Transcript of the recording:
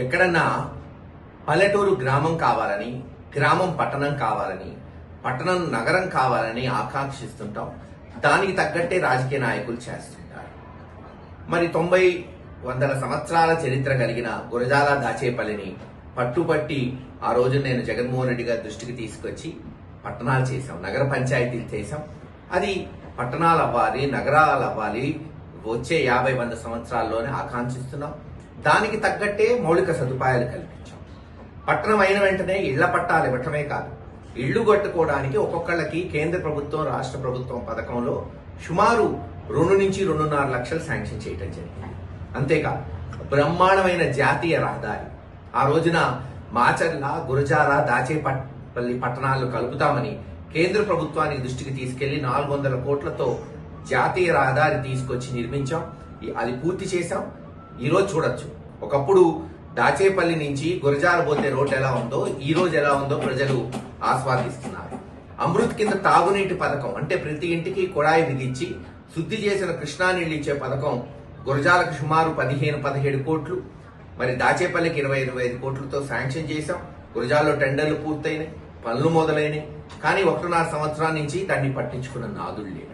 ఎక్కడన్నా పల్లెటూరు గ్రామం కావాలని, గ్రామం పట్టణం కావాలని, పట్టణం నగరం కావాలని ఆకాంక్షిస్తుంటాం. దానికి తగ్గట్టే రాజకీయ నాయకులు చేస్తుంటారు. మరి 90 సంవత్సరాల చరిత్ర కలిగిన గురజాల దాచేపల్లిని పట్టుపట్టి ఆ రోజు నేను జగన్మోహన్ రెడ్డి గారి దృష్టికి తీసుకొచ్చి పట్టణాలు చేశాం, నగర పంచాయతీలు చేశాం. అది పట్టణాలు అవ్వాలి, నగరాలు అవ్వాలి, వచ్చే 50-100 సంవత్సరాల్లోనే ఆకాంక్షిస్తున్నాం. దానికి తగ్గట్టే మౌలిక సదుపాయాలు కల్పించాం. పట్టణం అయిన వెంటనే ఇళ్ల పట్టాలు ఇవ్వటమే కాదు, ఇళ్లు కట్టుకోవడానికి ఒక్కొక్కళ్ళకి కేంద్ర ప్రభుత్వం, రాష్ట్ర ప్రభుత్వం పథకంలో సుమారు 2 నుంచి 2.5 లక్షలు శాంక్షన్ చేయటం జరిగింది. అంతేకాదు బ్రహ్మాండమైన జాతీయ రహదారి ఆ రోజున మాచర్ల, గురజాల, దాచేపల్లి పట్టణాలను కలుపుతామని కేంద్ర ప్రభుత్వానికి దృష్టికి తీసుకెళ్లి 400 కోట్లతో జాతీయ రహదారి తీసుకొచ్చి నిర్మించాం. అది పూర్తి చేశాం. ఈరోజు చూడొచ్చు, ఒకప్పుడు దాచేపల్లి నుంచి గురజాల పోతే రోడ్డు ఎలా ఉందో ఈ రోజు ఎలా ఉందో ప్రజలు ఆస్వాదిస్తున్నారు. అమృత్ కింద తాగునీటి పథకం అంటే ప్రతి ఇంటికి కుళాయి బిగించి శుద్ధి చేసిన కృష్ణా నీళ్లు ఇచ్చే పథకం గురజాలకు సుమారు 15-17 కోట్లు, మరి దాచేపల్లికి 20-25 కోట్లతో శాంక్షన్ చేశాం. గురజాల్లో టెండర్లు పూర్తయినాయి, పనులు మొదలైనవి. కానీ 1.5 సంవత్సరాల నుంచి దాన్ని పట్టించుకున్న నాదుడు లేడు.